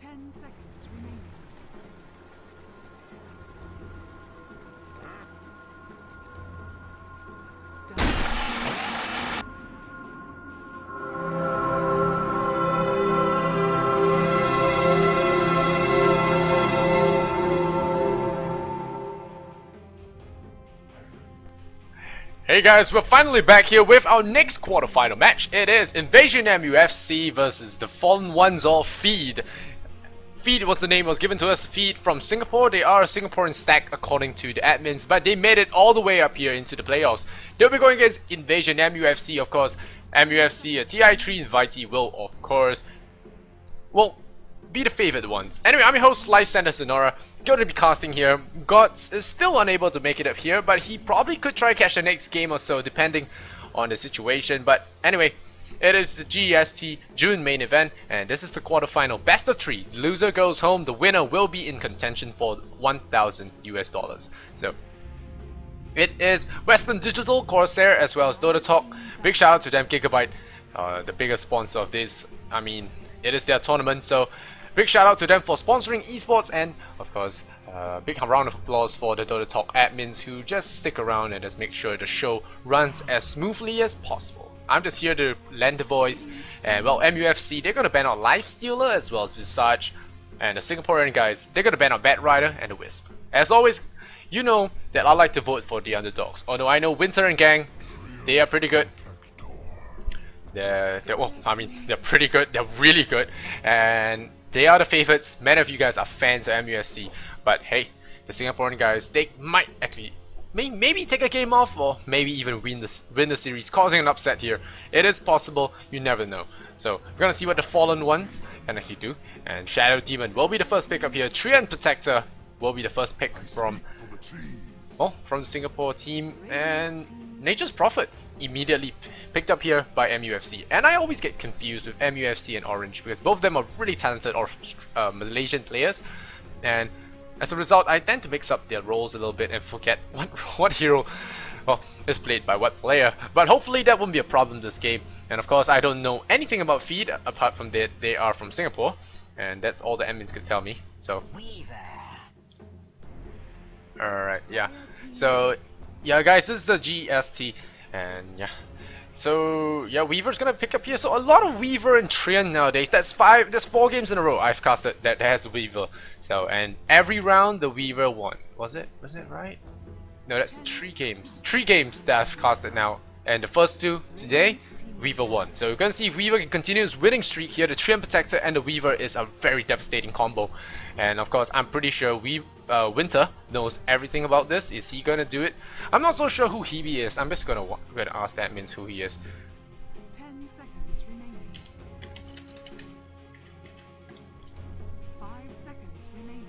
10 seconds remaining. Hey guys, we're finally back here with our next quarterfinal match. It is Invasion MUFC versus the Fallen Ones or Feed. Feed was the name that was given to us. Feed from Singapore. They are a Singaporean stack according to the admins, but they made it all the way up here into the playoffs. They'll be going against Invasion MUFC, of course. MUFC, a TI3 invitee will, of course, well, be the favored ones. Anyway, I'm your host, Lysander Sonora. Going to be casting here. Gods is still unable to make it up here, but he probably could try catch the next game or so, depending on the situation. But anyway, it is the GEST June main event, and this is the quarterfinal. Best of 3. Loser goes home. The winner will be in contention for $1,000 US. So it is Western Digital, Corsair, as well as Dota Talk. Big shout out to them, Gigabyte, the biggest sponsor of this. I mean, it is their tournament, so big shout out to them for sponsoring esports, and of course, big round of applause for the Dota Talk admins who just stick around and just make sure the show runs as smoothly as possible. I'm just here to lend the voice, and well, MUFC, they're gonna ban out Lifestealer as well as Visage, and the Singaporean guys, they're gonna ban out Bat Rider and the Wisp. As always, you know that I like to vote for the underdogs, although I know Winter and Gang, they are pretty good. They're pretty good, they're really good, and they are the favorites. Many of you guys are fans of MUFC, but hey, the Singaporean guys, they might actually maybe take a game off, or maybe even win the series, causing an upset here. It is possible, you never know. So we're gonna see what the Fallen Ones can actually do, and Shadow Demon will be the first pick up here. Treant Protector will be the first pick from the Singapore team, and Nature's Prophet immediately picked up here by MUFC. And I always get confused with MUFC and Orange because both of them are really talented Malaysian players, and as a result I tend to mix up their roles a little bit and forget what hero is played by what player. But hopefully that won't be a problem this game. And of course I don't know anything about Feed apart from that they are from Singapore, and that's all the admins could tell me. So alright, yeah. So yeah guys, this is the GST, and yeah. So yeah, Weaver's gonna pick up here. So a lot of Weaver and Treant nowadays. That's 4 games in a row I've casted that has Weaver. So, and every round the Weaver won. Was it right? No, that's 3 games. 3 games that I've casted now. And the first 2 today, Weaver won. So we're gonna see if Weaver can continue his winning streak here. The Treant Protector and the Weaver is a very devastating combo. And of course, I'm pretty sure Winter knows everything about this. Is he gonna do it? I'm not so sure who Hebe is. I'm just gonna ask that means who he is. 10 seconds remaining. 5 seconds remaining.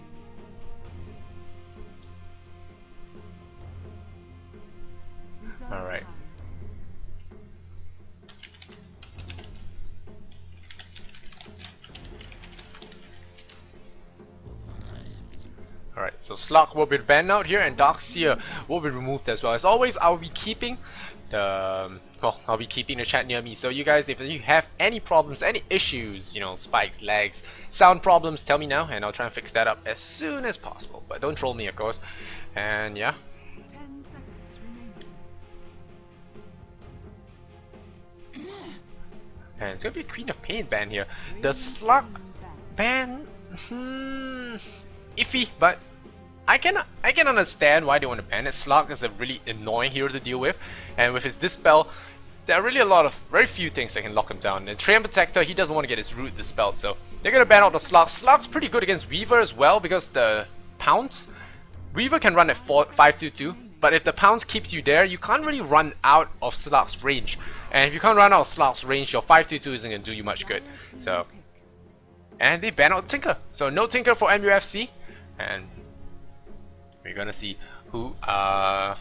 All right. Alright, so Slug will be banned out here, and Darkseer will be removed as well. As always, I'll be keeping the chat near me. So you guys, if you have any problems, any issues, you know, spikes, lags, sound problems, tell me now, and I'll try and fix that up as soon as possible. But don't troll me, of course. And yeah. 10 seconds remaining. And it's gonna be a Queen of Pain ban here. The Slug ban, iffy, but I can understand why they want to ban it. Slug is a really annoying hero to deal with, and with his Dispel, there are really very few things that can lock him down. And Treant Protector, he doesn't want to get his root dispelled, so they're gonna ban out the Slug. Slug's pretty good against Weaver as well because the Pounce, Weaver can run at 522, but if the Pounce keeps you there, you can't really run out of Slug's range. And if you can't run out of Slug's range, your 522 isn't gonna do you much good. So, and they ban out Tinker, so no Tinker for MUFC. And we're gonna see who are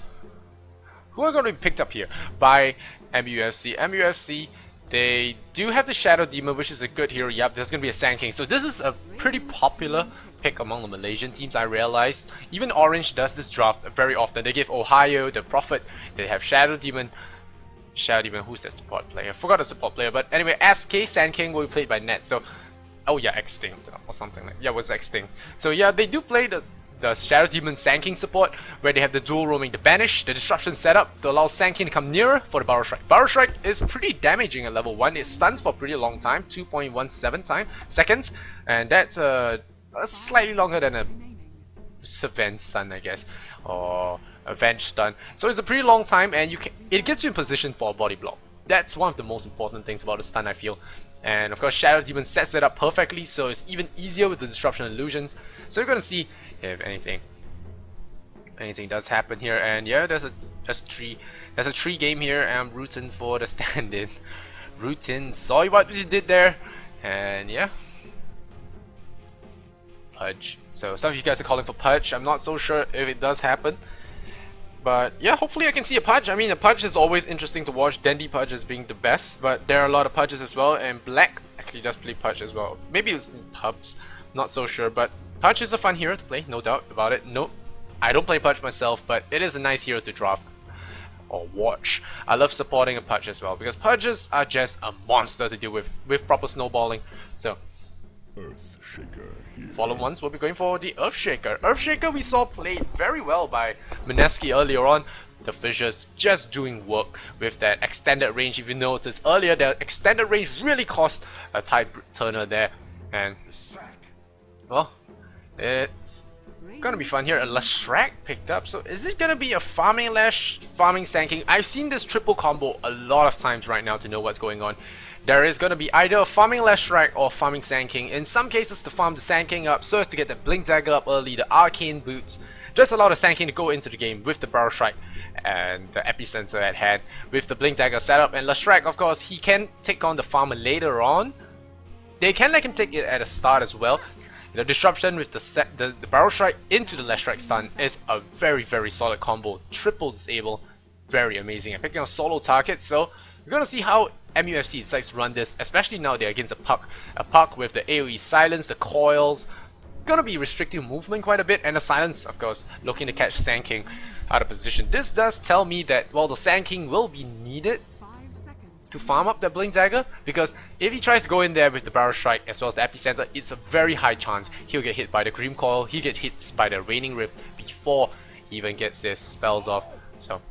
going to be picked up here by MUFC. MUFC, they do have the Shadow Demon, which is a good hero. Yep, there's gonna be a Sand King. So this is a pretty popular pick among the Malaysian teams, I realized. Even Orange does this draft very often. They give Ohio, the Prophet, they have Shadow Demon. Shadow Demon, who's that support player? I forgot the support player, but anyway, SK Sand King will be played by Net. So Oh yeah, Extinct or something like, yeah, it was Extinct. So yeah, they do play the Shadow Demon Sanking support, where they have the dual roaming, the Banish, the Disruption setup to allow Sanking to come nearer for the Barrel Strike. Barrel Strike is pretty damaging at level 1, it stuns for a pretty long time, 2.17 seconds, and that's slightly longer than a Savant stun, I guess, or Avenge stun. So it's a pretty long time, and it gets you in position for a body block. That's one of the most important things about the stun, I feel. And of course, Shadow Demon sets it up perfectly, so it's even easier with the Disruption Illusions. So you're gonna see if anything does happen here. And yeah, there's a tree game here, and I'm rooting for the stand-in. Rooting, saw what he did there, and yeah. Pudge. So some of you guys are calling for Pudge. I'm not so sure if it does happen. But yeah, hopefully I can see a Pudge. I mean, a Pudge is always interesting to watch. Dandy Pudge is being the best, but there are a lot of Pudges as well, and Black actually does play Pudge as well. Maybe it's Pubs, not so sure, but Pudge is a fun hero to play, no doubt about it. No, I don't play Pudge myself, but it is a nice hero to draft or watch. I love supporting a Pudge as well, because Pudges are just a monster to deal with proper snowballing. So Fallen ones will be going for the Earthshaker. Earthshaker we saw played very well by Mineski earlier on. The Fissures just doing work with that extended range. If you noticed earlier, the extended range really cost a Tide Turner there. And well, it's gonna be fun here. A Lashrak picked up. So is it gonna be a farming Lash, farming Sanking? I've seen this triple combo a lot of times right now to know what's going on. There is going to be either a farming Lashrak or farming Sanking. In some cases to farm the Sanking up so as to get the Blink Dagger up early, the Arcane Boots. Just allow the Sanking to go into the game with the Barrel Strike and the Epicenter at hand with the Blink Dagger setup. And Lashrak, of course, he can take on the farmer later on. They can let him take it at the start as well. The Disruption with the Barrel Strike into the Lashrak stun is a very, very solid combo. Triple disable. Very amazing. I'm picking on solo targets, so we're gonna see how MUFC decides to run this, especially now they're against a Puck. A Puck with the AoE silence, the coils, gonna be restricting movement quite a bit, and the silence, of course, looking to catch Sanking out of position. This does tell me that, well, the Sanking will be needed to farm up that Blink Dagger, because if he tries to go in there with the Barrel Strike as well as the Epicenter, it's a very high chance he'll get hit by the Grim Coil, he'll get hit by the Raining Rift before he even gets his spells off. So,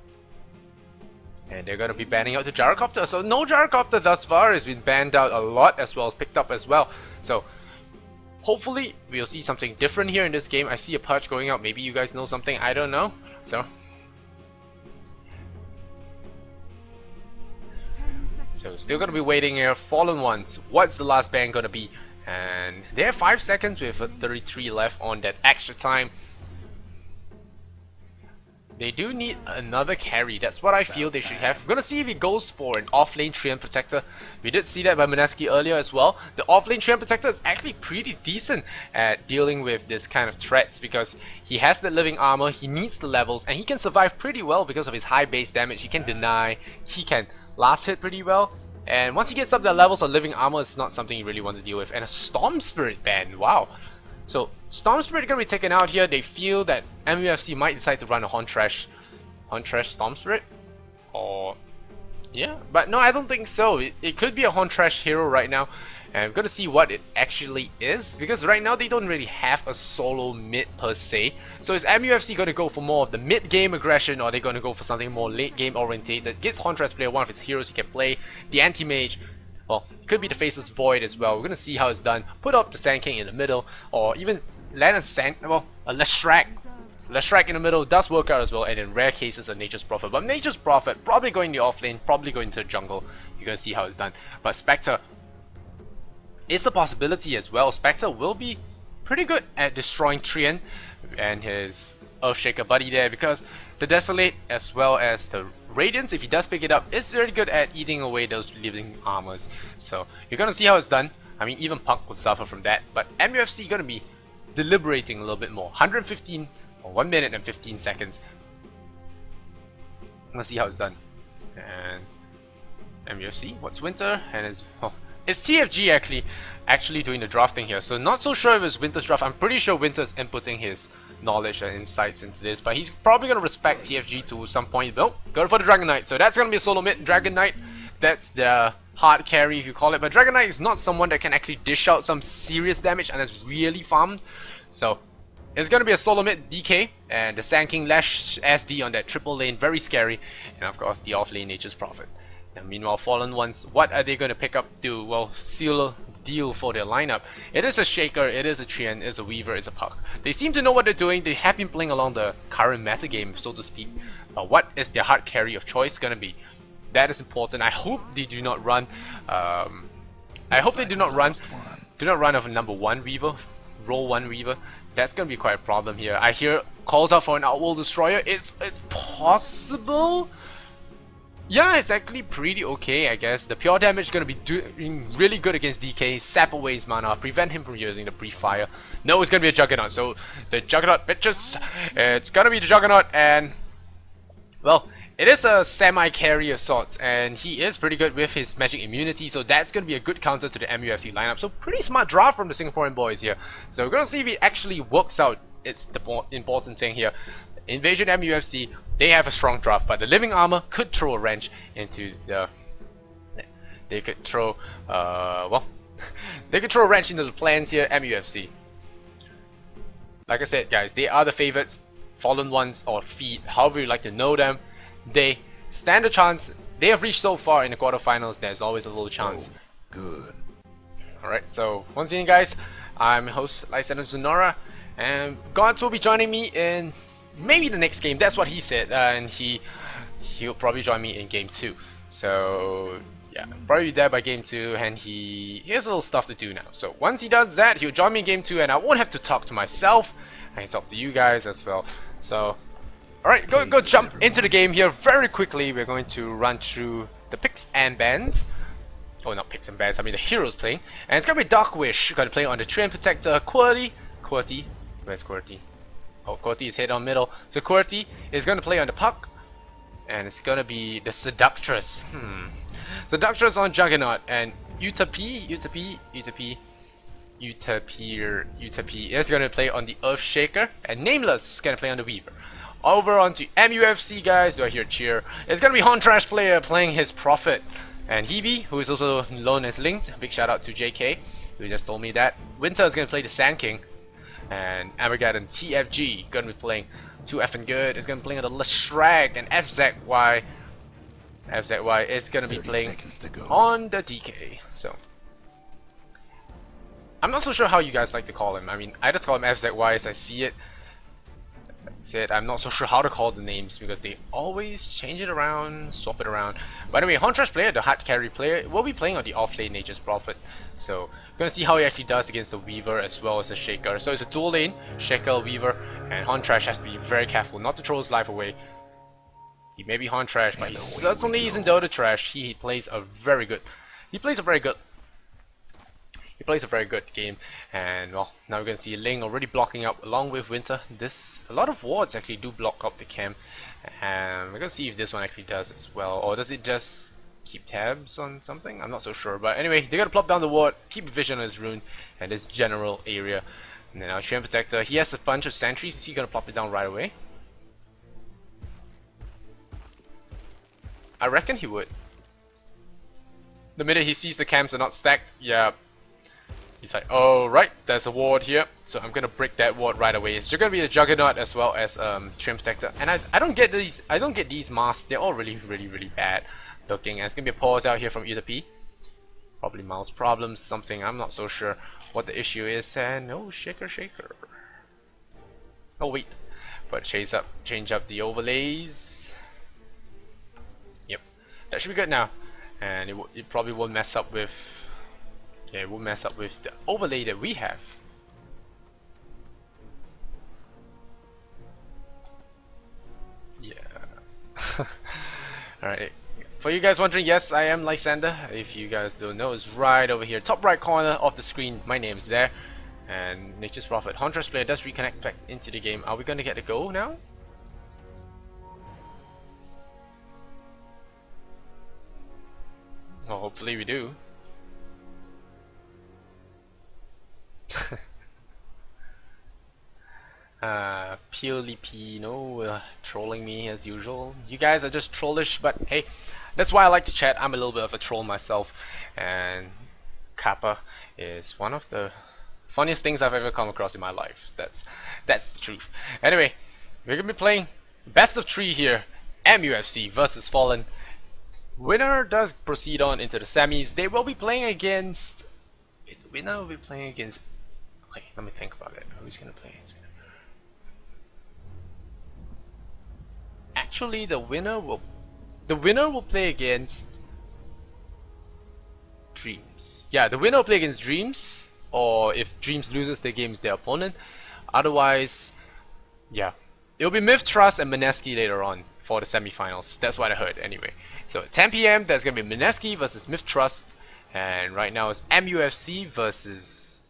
and they're going to be banning out the Gyrocopter. So no Gyrocopter thus far has been banned out a lot as well as picked up as well. So hopefully we'll see something different here in this game. I see a Pudge going out. Maybe you guys know something. I don't know. So still going to be waiting here. Fallen ones. What's the last ban going to be? And they have 5 seconds with 33 left on that extra time. They do need another carry. That's what I feel they should have. We're gonna see if he goes for an off-lane Treant Protector. We did see that by Mineski earlier as well. The off-lane Treant Protector is actually pretty decent at dealing with this kind of threats because he has the living armor, he needs the levels, and he can survive pretty well because of his high base damage. He can deny, he can last hit pretty well. And once he gets up the levels of living armor, it's not something you really want to deal with. And a Storm Spirit ban, wow. So Storm Spirit gonna be taken out here. They feel that MUFC might decide to run a Hauntrash Storm Spirit, or yeah, but no, I don't think so. It could be a Hauntrash hero right now, and we're gonna see what it actually is because right now they don't really have a solo mid per se. So is MUFC gonna go for more of the mid game aggression, or are they gonna go for something more late game orientated? Gives Hauntrash player one of its heroes he can play, the Anti-Mage. Well, it could be the Faceless Void as well. We're gonna see how it's done. Put up the Sand King in the middle, or even land a Lashrak. Lashrak in the middle does work out as well, and in rare cases a Nature's Prophet. But Nature's Prophet probably going to the offlane, probably going to the jungle. You're gonna see how it's done. But Spectre is a possibility as well. Spectre will be pretty good at destroying Treant and his Earthshaker buddy there, because the Desolate as well as the Radiance, if he does pick it up, is very good at eating away those living armors. So you're gonna see how it's done. I mean, even Puck will suffer from that, but MUFC gonna be deliberating a little bit more. 115 or 1 minute and 15 seconds. Let's see how it's done. And MUFC, what's Winter? And it's TFG actually doing the drafting here. So not so sure if it's Winter's draft. I'm pretty sure Winter's inputting his knowledge and insights into this, but he's probably gonna respect TFG to some point. Nope, go for the Dragon Knight. So that's gonna be a solo mid Dragon Knight. That's the hard carry if you call it, but Dragon Knight is not someone that can actually dish out some serious damage unless really farmed. So it's gonna be a solo mid DK and the Sand King Lash SD on that triple lane, very scary, and of course the off lane Nature's Prophet. Now meanwhile, Fallen Ones, what are they gonna pick up to, well, seal deal for their lineup? It is a Shaker, it is a Treant, it is a Weaver, it's a Puck. They seem to know what they're doing, they have been playing along the current meta game, so to speak. But what is their hard carry of choice gonna be? That is important. I hope they do not run. I hope they do not run. Do not run of a number 1 Weaver, roll 1 Weaver. That's gonna be quite a problem here. I hear calls out for an Outworld Destroyer. It's possible. Yeah, it's actually pretty okay, I guess. The pure damage is gonna be doing really good against DK. Sap away his mana, prevent him from using the Brief Fire. No, it's gonna be a Juggernaut. So the Juggernaut, bitches. It's gonna be the Juggernaut, and well, it is a semi-carry of sorts, and he is pretty good with his magic immunity, so that's going to be a good counter to the MUFC lineup. So pretty smart draft from the Singaporean boys here. So we're going to see if it actually works out. It's the important thing here. Invasion MUFC, they have a strong draft, but the Living Armor could throw a wrench into the... They could throw, well, they could throw a wrench into the plans here, MUFC. Like I said, guys, they are the favorites. Fallen Ones or Feet, however you like to know them, they stand a chance. They have reached so far in the quarterfinals, there's always a little chance. Oh, good. Alright, so once again guys, I'm host Lysander Sonora, and Gods will be joining me in maybe the next game. That's what he said, and he'll probably join me in game 2. So yeah, probably be there by game 2, and he has a little stuff to do now. So once he does that, he'll join me in game 2, and I won't have to talk to myself. I can talk to you guys as well. So alright, go jump into the game here very quickly. We're going to run through the picks and bans. Oh, not picks and bans, I mean the heroes playing. And it's gonna be Dark Wish, gonna play on the Treant Protector, QWERTY, where's QWERTY? Oh, QWERTY is head on middle. So QWERTY is gonna play on the Puck, and it's gonna be the Seductress. Seductress on Juggernaut, and Utopia is gonna play on the Earth Shaker, and Nameless is gonna play on the Weaver. Over onto MUFC guys, do I hear cheer? It's gonna be Hontrash player playing his Prophet, and Hebe, who is also known as Linked. Big shout out to JK, who just told me that. Winter is gonna play the Sand King, and Armageddon TFG gonna be playing 2F and Good. Is gonna be playing on the Leshrac, and FZY is gonna be playing on the DK. So I'm not so sure how you guys like to call him. I mean, I just call him FZY as I see it. That's it. I'm not so sure how to call the names because they always change it around, swap it around. By the way, Hontrash player, the hard carry player, will be playing on the off lane Nature's Prophet. So we're gonna see how he actually does against the Weaver as well as the Shaker. So it's a dual lane, Shaker, Weaver, and Hontrash has to be very careful not to throw his life away. He may be Hontrash, but he certainly isn't Dota trash. He plays a very good game, and well, now we're gonna see Ling already blocking up along with Winter. A lot of wards actually do block up the camp, and we're gonna see if this one actually does as well, or does it just keep tabs on something? I'm not so sure, but anyway, they're gonna plop down the ward, keep vision on his rune and this general area, and then our Treant Protector, he has a bunch of sentries. Is he gonna plop it down right away? I reckon he would. The minute he sees the camps are not stacked, yeah. He's like, oh right, there's a ward here, so I'm gonna break that ward right away. It's gonna be a Juggernaut as well as Treant Protector, and I don't get these masks. They're all really bad looking. And it's gonna be a pause out here from Utopia. Probably mouse problems, something. I'm not so sure what the issue is. And no Shaker. Oh wait, but change up the overlays. Yep, that should be good now, and it probably won't mess up with. Yeah, it won't mess up with the overlay that we have. Yeah. Alright. For you guys wondering, yes, I am Lysander. If you guys don't know, it's right over here, top right corner of the screen. My name is there. And Nature's Prophet. Hontrash player does reconnect back into the game. Are we gonna get a go now? Well, hopefully we do. Purely Pino trolling me as usual. You guys are just trollish, but hey, that's why I like to chat. I'm a little bit of a troll myself, and Kappa is one of the funniest things I've ever come across in my life. That's the truth. Anyway, we're gonna be playing best of 3 here. MUFC versus Fallen. Winner does proceed on into the semis. They will be playing against. The winner will be playing against. Okay, let me think about it. Who's gonna play? Actually, the winner will play against Dreams. Yeah, the winner will play against Dreams, or if Dreams loses their game, is their opponent. Otherwise, yeah, it'll be mith.trust and Mineski later on for the semifinals. That's what I heard anyway. So at 10 p.m. there's gonna be Mineski versus mith.trust, and right now it's MUFC versus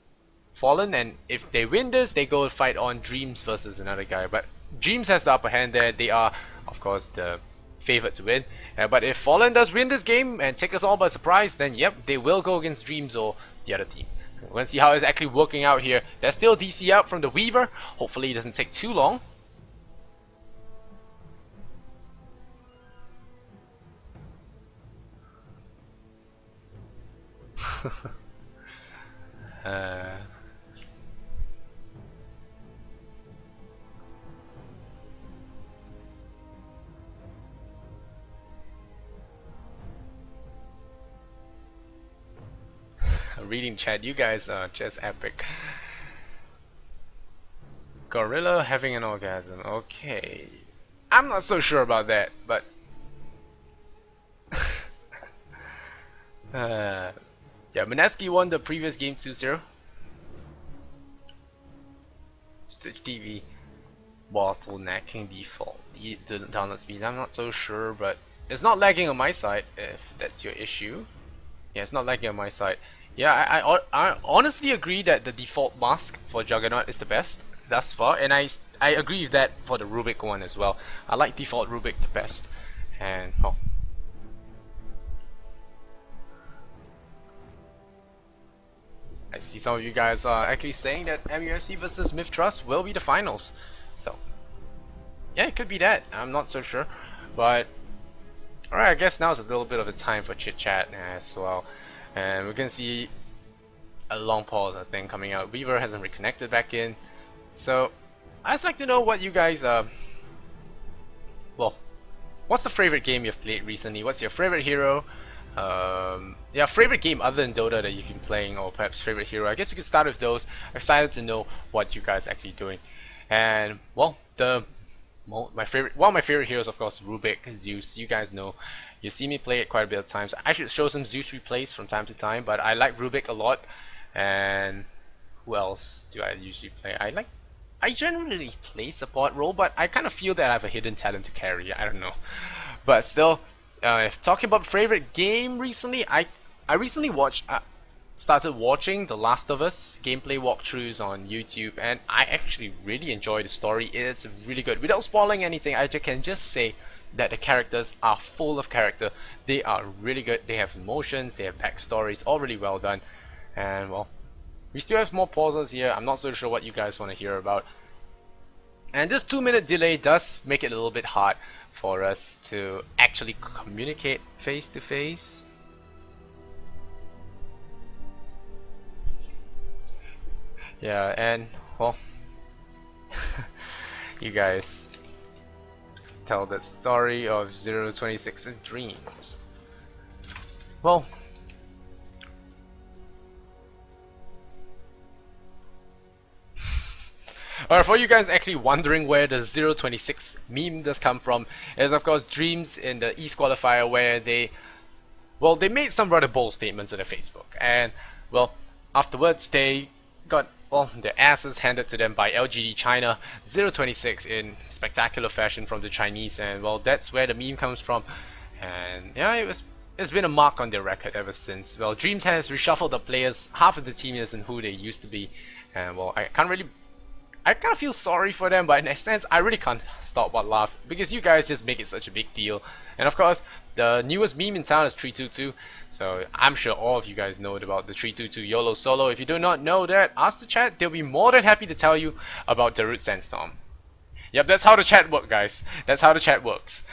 Fallen. And if they win this, they go fight on Dreams versus another guy. But Dreams has the upper hand there. They are, of course, the favorite to win. But if Fallen does win this game and take us all by surprise, then yep, they will go against Dreams or the other team. We're going to see how it's actually working out here. There's still DC out from the Weaver. Hopefully it doesn't take too long. uh, Reading chat, you guys are just epic. Gorilla having an orgasm. Okay. I'm not so sure about that, but yeah, Mineski won the previous game 2-0. Stitch TV bottlenecking default. The download speed, I'm not so sure, but it's not lagging on my side if that's your issue. Yeah, it's not lagging on my side. Yeah, I honestly agree that the default mask for Juggernaut is the best thus far, and I agree with that for the Rubik one as well. I like default Rubik the best, and oh. I see some of you guys are actually saying that MUFC versus mith.trust will be the finals. So, yeah, it could be that. I'm not so sure. But, alright, I guess now is a little bit of a time for chit chat as well. And we're gonna see a long pause, I think, coming out. Weaver hasn't reconnected back in. So, I'd just like to know what you guys, well, what's the favorite game you've played recently? What's your favorite hero? Yeah, favorite game other than Dota that you've been playing, or perhaps favorite hero. I guess we could start with those. Excited to know what you guys are actually doing. And well, one of my favorite heroes, of course, Rubik, Zeus. You guys know, you see me play it quite a bit of times. I should show some Zeus replays from time to time, but I like Rubik a lot. And who else do I usually play? I generally play support role, but I kind of feel that I have a hidden talent to carry. I don't know, but still. If talking about favorite game recently, I recently started watching The Last of Us gameplay walkthroughs on YouTube, and I actually really enjoy the story. It's really good. Without spoiling anything, I can just say that the characters are full of character. They are really good. They have emotions, they have backstories, all really well done. And well, we still have more pauses here. I'm not so sure what you guys want to hear about. And this 2-minute delay does make it a little bit hard for us to actually communicate face to face. Yeah, and well, you guys tell that story of 026 in dreams. Well, for you guys actually wondering where the 026 meme does come from, is of course Dreams in the East qualifier, where they made some rather bold statements on their Facebook, and well, afterwards they got their asses handed to them by LGD China 026 in spectacular fashion from the Chinese, and well, that's where the meme comes from. And yeah, it's been a mark on their record ever since. Well, Dreams has reshuffled the players, half of the team isn't who they used to be, and well, I can't really I kind of feel sorry for them, but in a sense, I really can't stop but laugh because you guys just make it such a big deal. And of course, the newest meme in town is 322, so I'm sure all of you guys know about the 322 YOLO solo. If you do not know that, ask the chat, they'll be more than happy to tell you about the Root Sandstorm. Yep, that's how the chat works, guys. That's how the chat works.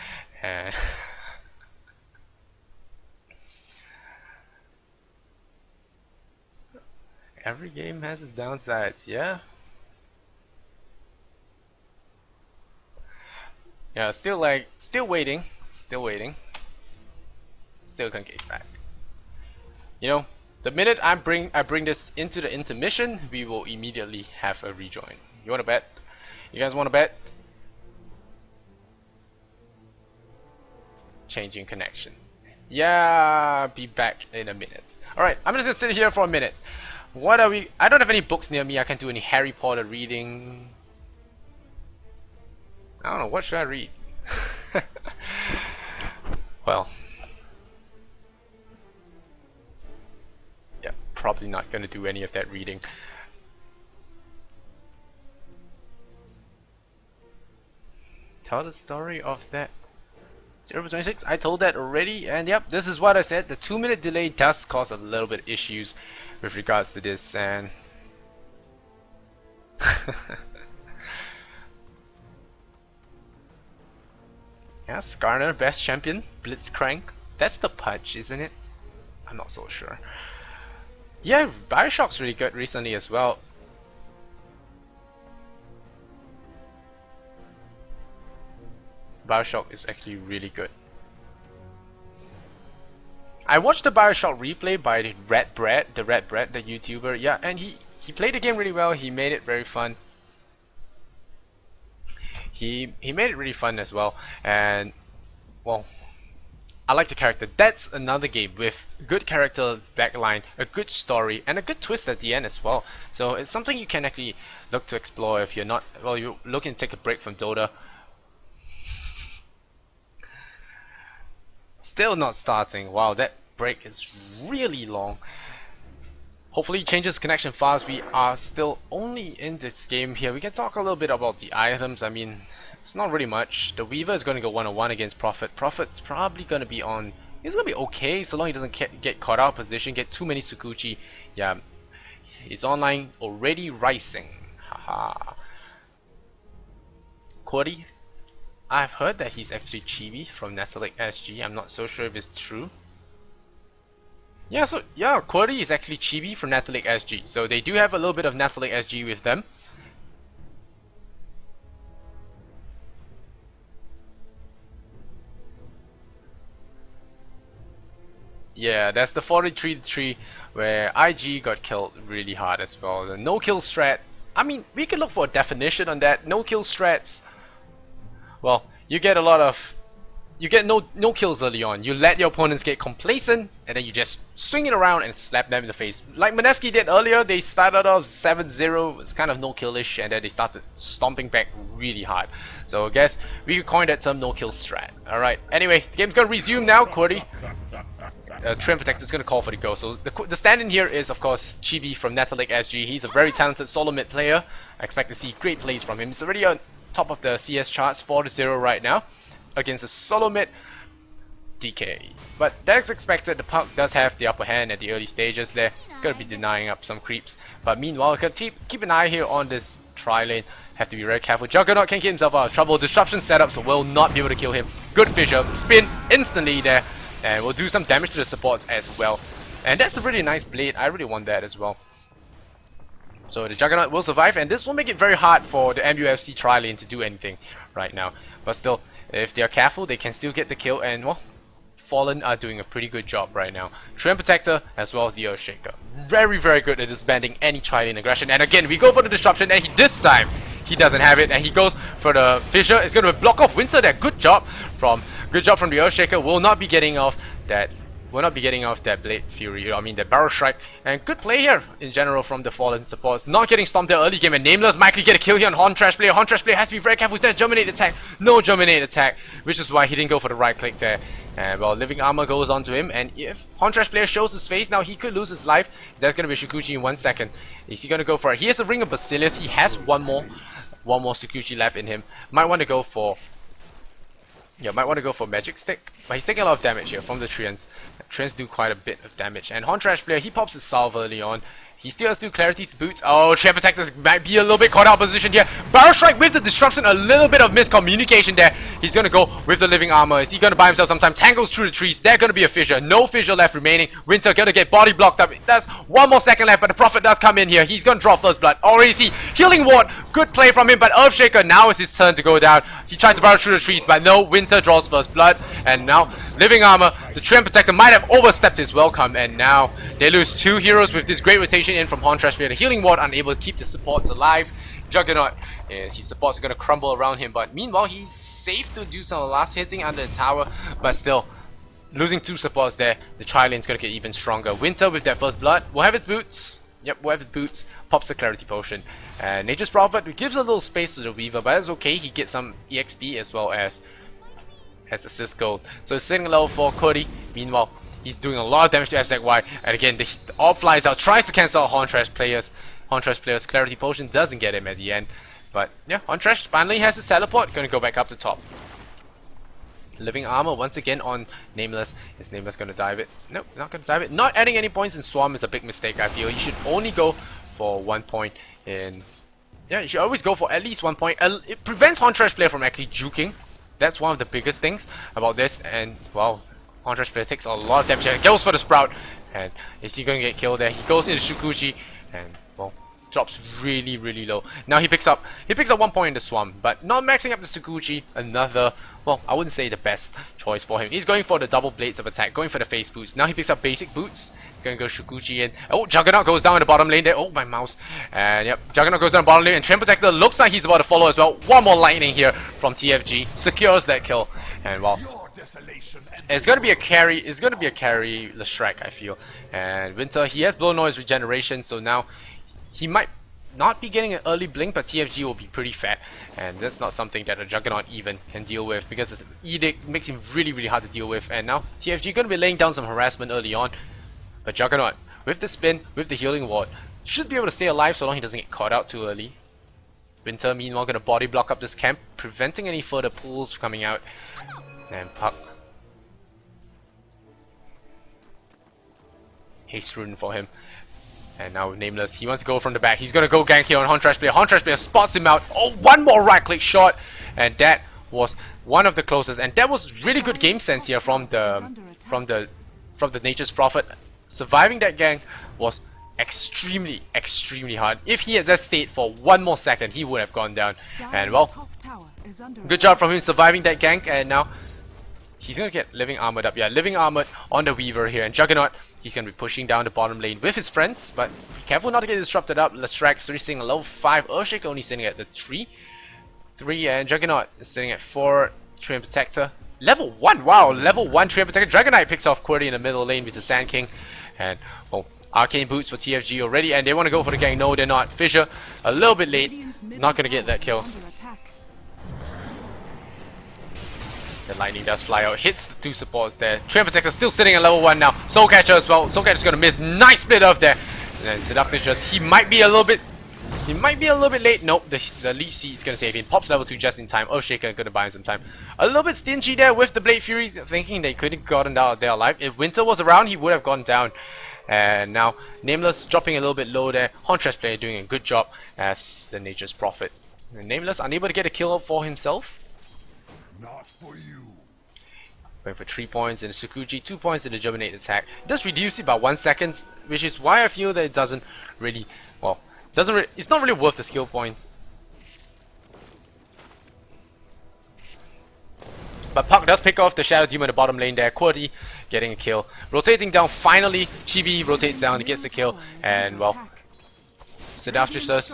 Uh, Every game has its downsides, yeah. Yeah, still waiting, still waiting. Still can't get back. You know, the minute I bring this into the intermission, we will immediately have a rejoin. You wanna bet? You guys wanna bet? Changing connection. Yeah, be back in a minute. Alright, I'm just gonna sit here for a minute. What are we? I don't have any books near me. I can't do any Harry Potter reading. I don't know, what should I read? Well, yeah, probably not gonna do any of that reading. Tell the story of that 0.26. I told that already, and yep, this is what I said. The 2-minute delay does cause a little bit issues with regards to this, and yeah, Skarner, best champion, Blitzcrank. That's the Pudge, isn't it? I'm not so sure. Yeah, Bioshock's really good recently as well. Bioshock is actually really good. I watched the Bioshock replay by the Red Bread, the YouTuber. Yeah, and he played the game really well. He made it very fun. He made it really fun as well, and well, I like the character. That's another game with good character backline, a good story, and a good twist at the end as well. So it's something you can actually look to explore if you're not, well, you're looking to take a break from Dota. Still not starting. Wow, that break is really long. Hopefully it changes connection fast. We are still only in this game here. We can talk a little bit about the items. I mean, it's not really much. The Weaver is going to go 1-on-1 against Prophet. Prophet's probably going to be on... He's going to be okay so long he doesn't get caught out of position, get too many Tsukuchi. Yeah, his online already rising. Haha. Quarty, I've heard that he's actually Chibi from Netflix SG. I'm not so sure if it's true. Yeah, so yeah, Quarty is actually Chibi from Netflix SG. So they do have a little bit of Netflix SG with them. Yeah, that's the 43-3 where IG got killed really hard as well. The no-kill strat. I mean, we can look for a definition on that. No-kill strats. Well, you get a lot of... You get no kills early on. You let your opponents get complacent, and then you just swing it around and slap them in the face. Like Mineski did earlier, they started off 7-0, it's kind of no-kill-ish, and then they started stomping back really hard. So I guess we could coin that term no-kill strat. Alright, anyway, the game's gonna resume now, Quarty. Trim Protector is gonna call for the go. So the stand-in here is, of course, Chibi from Netflix SG. He's a very talented solo mid player. I expect to see great plays from him. He's already on top of the CS charts, 4-0 right now, against a solo mid DK. But that's expected. The Puck does have the upper hand at the early stages there. Gonna be denying up some creeps. But meanwhile, keep an eye here on this tri-lane. Have to be very careful. Juggernaut can get himself out of trouble. Disruption setup, so will not be able to kill him. Good fissure. Spin instantly there. And will do some damage to the supports as well. And that's a really nice blade. I really want that as well. So the Juggernaut will survive, and this will make it very hard for the MUFC tri-lane to do anything right now. But still, if they are careful, they can still get the kill, and well, Fallen are doing a pretty good job right now. Trend Protector as well as the Earthshaker. Very, very good at disbanding any tri-lane aggression. And again, we go for the disruption, and this time he doesn't have it, and he goes for the fissure. It's going to block off Winston there. Good job from the Earthshaker. Will not be getting off that will not be getting off that Blade Fury, I mean that Barrel Strike, and good play here in general from the Fallen supports. Not getting stomped there early game, and Nameless might actually get a kill here on Horn Trash player. Horn Trash player has to be very careful with that Germinate attack. No Germinate attack, which is why he didn't go for the right click there. And well, Living Armor goes onto him, and if Horn Trash player shows his face, now he could lose his life. There's gonna be Shukuchi in 1 second. Is he gonna go for it? He has a Ring of Basilius, he has one more Shukuchi left in him. Might want to go for Magic Stick, but he's taking a lot of damage here from the Treants. Treants do quite a bit of damage, and Horn Trash player, he pops his salve early on. He still has 2 Clarity's boots. Oh, Treant Protectors might be a little bit caught out of position here. Barrel Strike with the disruption, a little bit of miscommunication there. He's gonna go with the Living Armor. Is he gonna buy himself some time? Tangles through the trees. There's gonna be a fissure. No fissure left remaining. Winter gonna get body blocked up. There's 1 more second left, but the Prophet does come in here. He's gonna draw first blood. Already see Healing Ward. Good play from him, but Earthshaker, now is his turn to go down. He tries to barrel through the trees, but no, Winter draws first blood. And now, Living Armor, the Treant Protector might have overstepped his welcome, and now they lose 2 heroes with this great rotation in from Horn Trash player. The Healing Ward unable to keep the supports alive. Juggernaut, and his supports are going to crumble around him, but meanwhile he's safe to do some last hitting under the tower, but still losing 2 supports there. The tri-lane's going to get even stronger. Winter with that first blood will have his boots. Yep, will have his boots. Pops the Clarity Potion, and Nature's Prophet gives a little space to the Weaver, but that's okay. He gets some EXP as well as assist gold. So he's sitting at level 4. Cody, meanwhile, he's doing a lot of damage to FZY, and again the orb flies out, tries to cancel out Horn Trash players. Horn Trash player's Clarity Potion doesn't get him at the end. But yeah, Horn Trash finally has his teleport, gonna go back up to top. Living Armor once again on Nameless. Is Nameless gonna dive it? Nope, not gonna dive it. Not adding any points in Swarm is a big mistake, I feel. You should only go for 1 point in... Yeah, you should always go for at least 1 point. It prevents Horn Trash player from actually juking. That's one of the biggest things about this, and well, Horn Trash player takes a lot of damage and goes for the Sprout. And is he gonna get killed there? He goes into Shukuchi, and well, drops really low. Now he picks up 1 point in the Swarm, but not maxing up the Shukuchi. Another, well, I wouldn't say the best choice for him. He's going for the double blades of attack, going for the face boots. Now he picks up basic boots, gonna go Shukuchi in. Oh, Juggernaut goes down in the bottom lane there. Oh, my mouse. And yep, Juggernaut goes down the bottom lane, and Treant Protector looks like he's about to follow as well. 1 more lightning here from TFG, secures that kill. And well, it's gonna be a carry. It's gonna be a carry Leshrac, I feel. And Winter, he has Blow Noise regeneration, so now he might not be getting an early blink, but TFG will be pretty fat, and that's not something that a Juggernaut even can deal with, because his Edict makes him really hard to deal with. And now TFG gonna be laying down some harassment early on, but Juggernaut with the spin, with the Healing Ward, should be able to stay alive so long he doesn't get caught out too early. Winter meanwhile gonna body block up this camp, preventing any further pulls coming out. And Puck, haste rune for him. And now Nameless, he wants to go from the back. He's gonna go gank here on Horn Trash player. Horn Trash player spots him out. Oh, 1 more right click shot, and that was one of the closest. And that was really good game sense here from the Nature's Prophet. Surviving that gank was extremely hard. If he had just stayed for 1 more second, he would have gone down. And well, good job from him surviving that gank. And now he's gonna get Living Armored up. Yeah, Living Armored on the Weaver here, and Juggernaut, he's gonna be pushing down the bottom lane with his friends, but be careful not to get disrupted up. Leshrac already sitting at level 5, Earthshaker only sitting at the 3, and Juggernaut is sitting at 4. Treant Protector level 1. Wow, level 1 Treant Protector. Dragonite picks off QWERTY in the middle lane with the Sand King, and well, Arcane Boots for TFG already, and they want to go for the gang. No, they're not. Fissure a little bit late, not gonna get that kill. The lightning does fly out, hits the 2 supports there. Treant Protector still sitting at level 1 now. Soul Catcher as well. Soul Catcher's gonna miss. Nice split off there. And then Seductress just, he might be a little bit late. Nope, the Leech Seed is gonna save him. Pops level 2 just in time. Earthshaker gonna buy him some time. A little bit stingy there with the Blade Fury, thinking they could have gotten out there alive. If Winter was around, he would have gone down. And now Nameless dropping a little bit low there. Horn Trash player doing a good job as the Nature's Prophet. And Nameless unable to get a kill for himself. Not for you. Going for 3 points in the Shukuchi, 2 points in the Germinate attack. It does reduce it by 1 second, which is why I feel that it doesn't really, well, it's not really worth the skill points. But Puck does pick off the Shadow Demon in the bottom lane there. QWERTY getting a kill. Rotating down finally. Chibi rotates down and gets the kill. And well, Seductress does.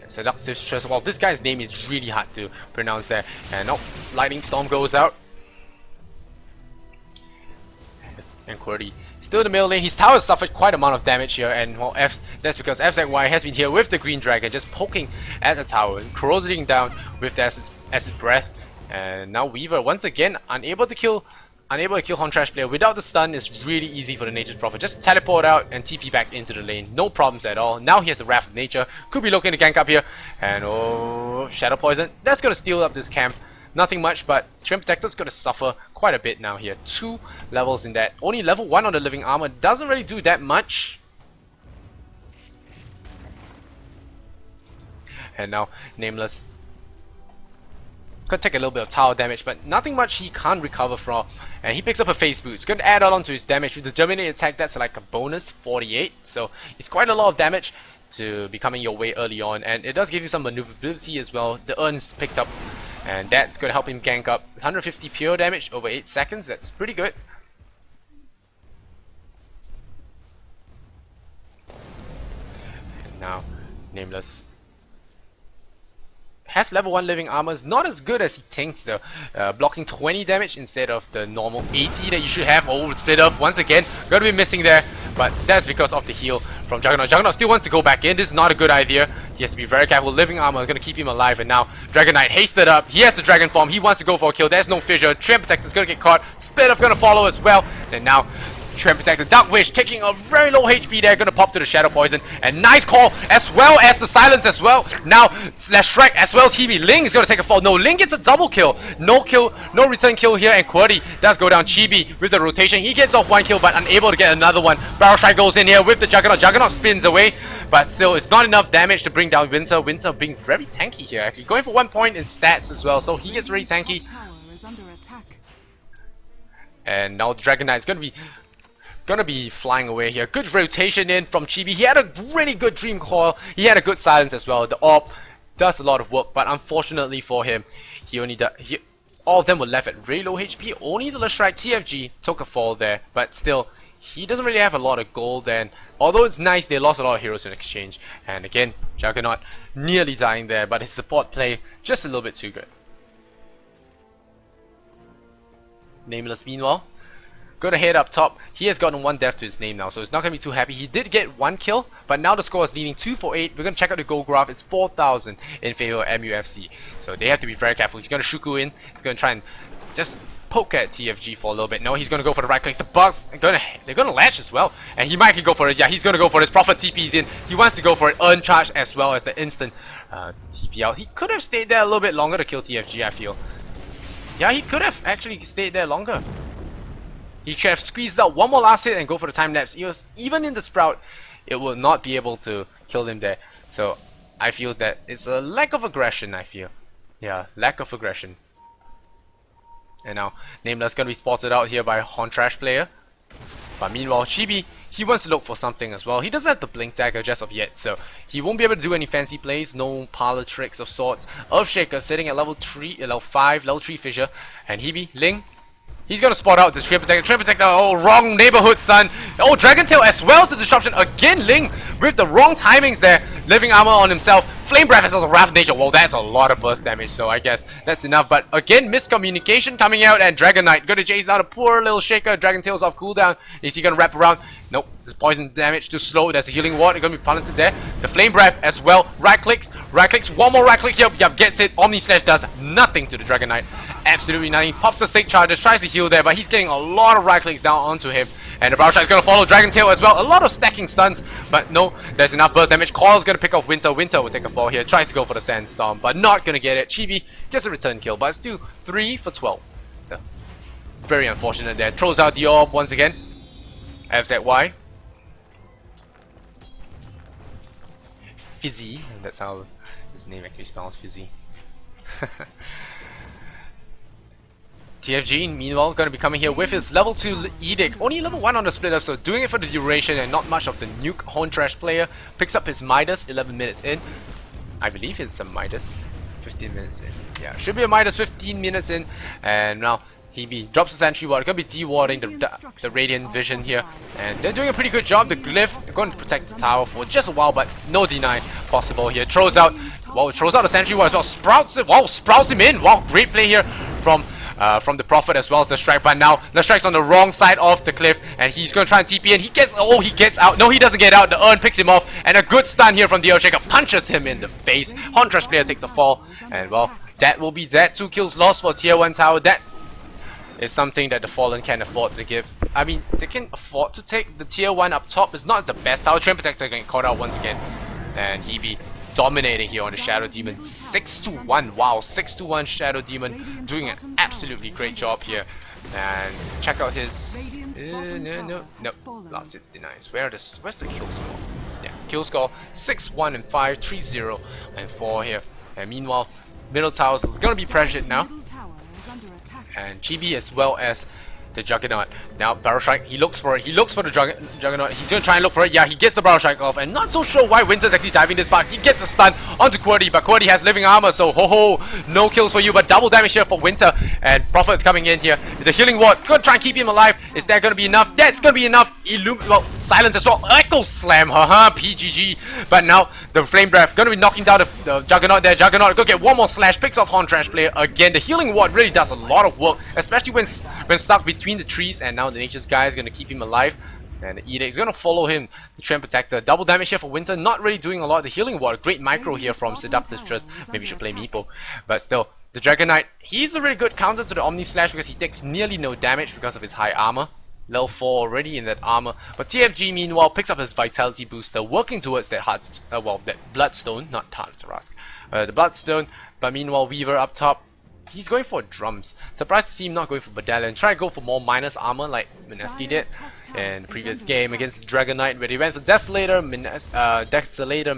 Seductive Stress. Well, this guy's name is really hard to pronounce there. And oh, Lightning Storm goes out. And QWERTY still in the middle lane. His tower suffered quite a amount of damage here, and well, that's because FZY has been here with the Green Dragon, just poking at the tower, corrosing down with the acid breath. And now Weaver once again unable to kill Hontrash player without the stun. Is really easy for the Nature's Prophet. Just teleport out and TP back into the lane. No problems at all. Now he has the Wrath of Nature. Could be looking to gank up here. And oh, Shadow Poison. That's gonna steal up this camp. Nothing much, but Treant Protector's gonna suffer quite a bit now here. 2 levels in that. Only level 1 on the Living Armor. Doesn't really do that much. And now Nameless could take a little bit of tower damage, but nothing much he can't recover from. And he picks up a Phase Boost. Gonna add on to his damage with the Germinate attack. That's like a bonus 48. So it's quite a lot of damage to be coming your way early on. And it does give you some maneuverability as well. The Urn's picked up, and that's gonna help him gank up 150 pure damage over 8 seconds. That's pretty good. And now Nameless has level 1 living armor. Is not as good as he thinks though. Blocking 20 damage instead of the normal 80 that you should have. Oh, split off once again. Gonna be missing there, but that's because of the heal from Juggernaut. Juggernaut still wants to go back in. This is not a good idea. He has to be very careful. Living armor is gonna keep him alive, and now Dragon Knight hasted up. He has the dragon form. He wants to go for a kill. There's no fissure. Treant Protector's gonna get caught. Split off gonna follow as well. And now Treant Protector, Dark Wish taking a very low HP there, gonna pop to the Shadow Poison, and nice call as well as the silence as well. Now Slash Shrek as well as Hebe. Ling is gonna take a fall. No, Ling gets a double kill. No return kill here, and QWERTY does go down. Chibi with the rotation, he gets off 1 kill but unable to get another one. Barrel Strike goes in here with the Juggernaut. Juggernaut spins away, but still it's not enough damage to bring down Winter. Winter being very tanky here, actually going for 1 point in stats as well, so he gets really tanky. Top tower is under attack. And now the Dragon Knight is gonna be flying away here. Good rotation in from Chibi. He had a really good Dream Coil. He had a good silence as well. The Orb does a lot of work, but unfortunately for him, all of them were left at really low HP. Only the Leshrac TFG took a fall there, but still, he doesn't really have a lot of gold. And although it's nice, they lost a lot of heroes in exchange. And again, Juggernaut nearly dying there, but his support play just a little bit too good. Nameless meanwhile, gonna head up top. He has gotten 1 death to his name now, so he's not gonna be too happy. He did get 1 kill, but now the score is leading 2 for 8. We're gonna check out the goal graph. It's 4,000 in favor of MUFC, so they have to be very careful. He's gonna Shuku in. He's gonna try and just poke at TFG for a little bit. No, he's gonna go for the right click. The Bugs they're gonna latch as well, and he might actually go for it. Yeah, he's gonna go for this. Prophet TP's in. He wants to go for it. Earn charge as well as the instant TP out. He could have stayed there a little bit longer to kill TFG, I feel. Yeah, he could have actually stayed there longer. He should have squeezed out 1 more last hit and go for the time lapse. Even in the Sprout, it will not be able to kill him there. So I feel that it's a lack of aggression, I feel. Yeah, lack of aggression. And now Nameless gonna be spotted out here by a Hontrash player. But meanwhile, Chibi, he wants to look for something as well. He doesn't have the Blink Dagger just of yet, so he won't be able to do any fancy plays, no parlor tricks of sorts. Earthshaker sitting at level 5, level 3 Fissure. And Hebe, Ling, he's gonna spot out the Treant Protector. Treant Protector, oh, wrong neighborhood, son. Oh, Dragon Tail as well as the disruption. Again, Ling with the wrong timings there. Living armor on himself. Flame Breath as well as Wrath of Nature. Well, that's a lot of burst damage, so I guess that's enough. But again, miscommunication coming out, and Dragon Knight gonna chase down a poor little Shaker. Dragon Tail's off cooldown. Is he gonna wrap around? Nope. This poison damage too slow. There's a healing ward. It's gonna be planted there. The Flame Breath as well. Right clicks. One more right click. Yup, gets it. Omni Slash does nothing to the Dragon Knight. Absolutely nothing. Pops the Stake Charges, tries to heal there, but he's getting a lot of right clicks down onto him. And the Barrel Strike is going to follow Dragon Tail as well. A lot of stacking stuns, but no, there's enough burst damage. Coil's going to pick off Winter. Winter will take a fall here. Tries to go for the Sandstorm, but not going to get it. Chibi gets a return kill, but it's still 3 for 12. So, very unfortunate there. Throws out the Orb once again. FZY. Fizzy. That's how his name actually spells, Fizzy. TFG, meanwhile, going to be coming here with his level 2 Edict. Only level 1 on the split up, so doing it for the duration and not much of the nuke Hontrash player. Picks up his Midas 11 minutes in. I believe it's a Midas 15 minutes in. Yeah, should be a Midas 15 minutes in. And now Hebe drops the Sentry Ward. Going to be dewarding the Radiant Vision here. And they're doing a pretty good job. The Glyph going to protect the tower for just a while, but no deny possible here. Throws out, well, throws out the sentry wall as well. Sprouts it, wow, sprouts him in. Wow, great play here from the Prophet as well as the Strike. But now the Strike's on the wrong side of the cliff, and he's gonna try and TP in. He gets out. No, he doesn't get out. The Urn picks him off, and a good stun here from the Earthshaker punches him in the face. Huntress player takes a fall, and well, that will be that. 2 kills lost for tier 1 tower. That is something that the Fallen can afford to give. I mean, they can afford to take the tier 1 up top. It's not the best tower. Train Protector getting caught out once again, and he be dominating here on the Shadow Demon. 6-1. Wow, 6-1 Shadow Demon doing an absolutely great job here. And check out his no, last hits denies. Where's the kill score? Yeah, kill score 6-1 and 5, 3-0 and 4 here. And meanwhile, middle towers is gonna be pressured now, and GB as well as the Juggernaut. Now Barrel Strike, he looks for it. He looks for the Juggernaut. He's gonna try and look for it. Yeah, he gets the Barrel Strike off, and not so sure why Winter's actually diving this far. He gets a stun onto QWERTY, but QWERTY has living armor, so no kills for you, but double damage here for Winter. And Prophet's coming in here. The healing ward, gonna try and keep him alive. Is that gonna be enough? That's gonna be enough. Well, silence as well. Echo Slam, haha, PGG. But now the Flame Breath gonna be knocking down the Juggernaut there. Juggernaut gonna get one more slash, picks off Horn Trash player again. The healing ward really does a lot of work, especially when stuck between the trees. And now the Nature's Guy is gonna keep him alive, and the Edict is gonna follow him. The Trend Protector, double damage here for Winter, not really doing a lot. The healing ward, great micro here from Seductive Trust. Maybe you should play Meepo, but still, the Dragon Knight, he's a really good counter to the Omni Slash because he takes nearly no damage because of his high armor. Level 4 already in that armor. But TFG meanwhile picks up his Vitality booster, working towards that that Bloodstone, not Tartarusk, the Bloodstone. But meanwhile, Weaver up top, he's going for drums. Surprised to see him not going for Medallion. Try to go for more minus armor like Mineski did in the previous game against the Dragon Knight, where he went for Desolator,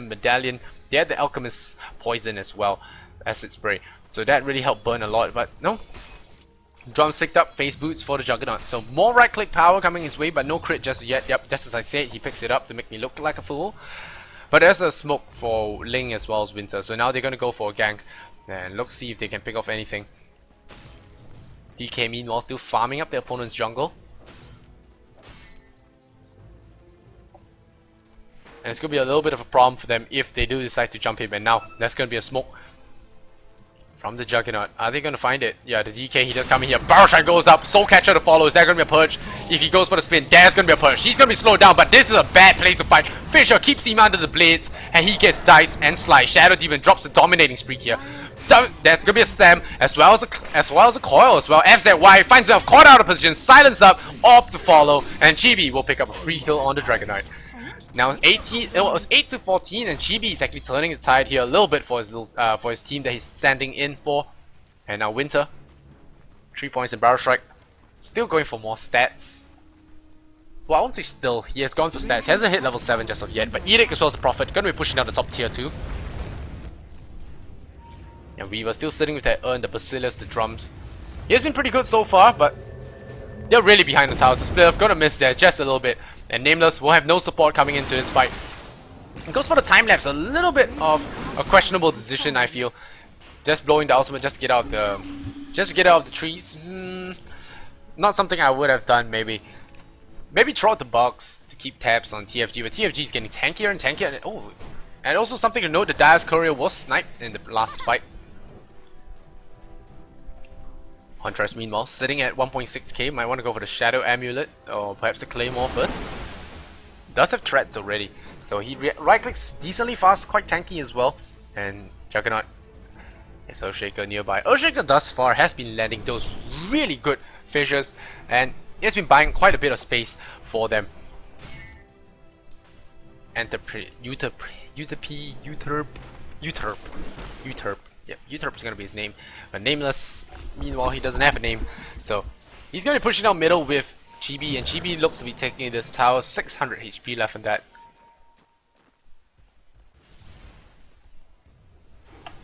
Medallion. They had the Alchemist Poison as well, Acid Spray. So that really helped burn a lot, but no. Drums picked up, face boots for the Juggernaut. So more right click power coming his way, but no crit just yet. Yep, just as I said, he picks it up to make me look like a fool. But there's a smoke for Ling as well as Winter. So now they're gonna go for a gank. And let's see if they can pick off anything. DK meanwhile still farming up their opponent's jungle. And it's going to be a little bit of a problem for them if they do decide to jump him. And now there's going to be a smoke from the Juggernaut. Are they going to find it? Yeah, the DK, he does come in here. Barrel Strike goes up. Soul Catcher to follow. Is there going to be a purge? If he goes for the spin, there's going to be a purge. He's going to be slowed down, but this is a bad place to fight. Fisher keeps him under the blades, and he gets diced and sliced. Shadow Demon drops the dominating streak here. There's gonna be a stem as well as a coil as well. FZY finds himself caught out of position, silenced up, off to follow, and Chibi will pick up a free kill on the Dragon Knight. Now 18, it was 8-14, and Chibi is actually turning the tide here a little bit for his team that he's standing in for. And now Winter, 3 points in Barrel Strike, still going for more stats. Well, I won't say still. He has gone for stats. He hasn't hit level 7 just of yet, but Edict as well as the Prophet gonna be pushing down the top tier 2. And we were still sitting with that Urn, the Bacillus, the drums. He has been pretty good so far, but they're really behind the towers. The Spliff gonna miss there just a little bit. And Nameless will have no support coming into this fight. It goes for the time lapse, a little bit of a questionable decision, I feel. Just blowing the ultimate just to get out of the trees. Not something I would have done maybe. Maybe throw out the box to keep tabs on TFG, but TFG is getting tankier and tankier. And also something to note, the Dire's Courier was sniped in the last fight. Huntress meanwhile sitting at 1.6k, might want to go for the Shadow Amulet or perhaps the Claymore first. Does have threats already, so he right clicks decently fast, quite tanky as well. And Juggernaut is Earthshaker nearby. Earthshaker thus far has been landing those really good fissures, and he has been buying quite a bit of space for them. Uterp. Yep, Uterp is gonna be his name. But Nameless, meanwhile, he doesn't have a name, so he's gonna be pushing down middle with Chibi, and Chibi looks to be taking this tower. 600 HP left in that.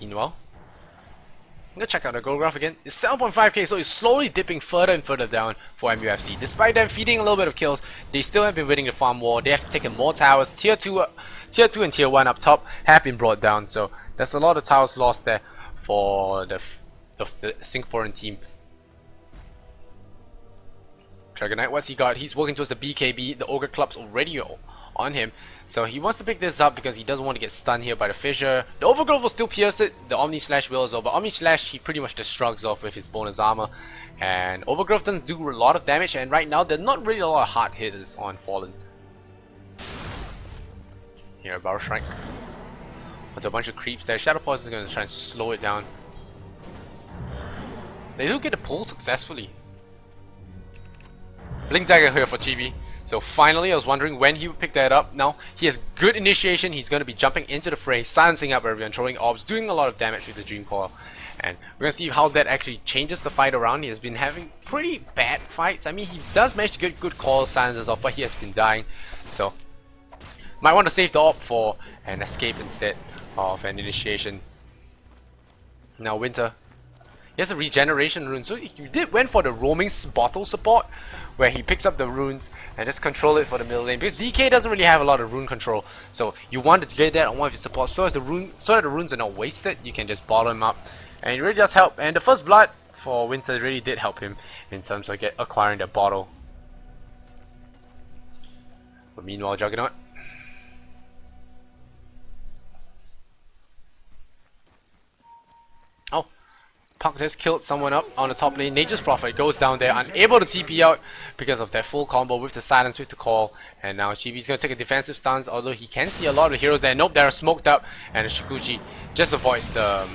Meanwhile, I'm gonna check out the gold graph again. It's 7.5k, so it's slowly dipping further and further down for MUFC. Despite them feeding a little bit of kills, they still have been winning the farm war. They have taken more towers. Tier 2 and Tier 1 up top have been brought down, so there's a lot of towers lost there for the Singaporean team. Dragon Knight, what's he got? He's working towards the BKB. The Ogre Club's already on him. So he wants to pick this up because he doesn't want to get stunned here by the fissure. The overgrowth will still pierce it, the Omni Slash will as well, but Omni Slash he pretty much just shrugs off with his bonus armor. And overgrowth doesn't do a lot of damage, and right now there's not really a lot of hard hitters on Fallen. Here, Barrel Strike. With a bunch of creeps there, Shadow Pulse is going to try and slow it down. They do get the pull successfully. Blink Dagger here for Chibi. So finally, I was wondering when he would pick that up. Now, he has good initiation. He's going to be jumping into the fray, silencing up everyone, throwing orbs, doing a lot of damage with the Dream Coil. And we're going to see how that actually changes the fight around. He has been having pretty bad fights. I mean, he does manage to get good call silencers off, but he has been dying. So, might want to save the orb for an escape instead of an initiation. Now, Winter. He has a regeneration rune, so he went for the roaming bottle support, where he picks up the runes and just control it for the middle lane. Because DK doesn't really have a lot of rune control, so you wanted to get that on one of his supports, so that the runes are not wasted. You can just bottle him up, and it really does help. And the first blood for Winter really did help him in terms of acquiring the bottle. But meanwhile, Juggernaut. Oh. Puck just killed someone up on the top lane. Nature's Prophet goes down there, unable to TP out because of that full combo with the silence, with the call. And now Chibi's going to take a defensive stance, although he can see a lot of the heroes there. Nope, they're smoked up, and the Shikuchi just avoids the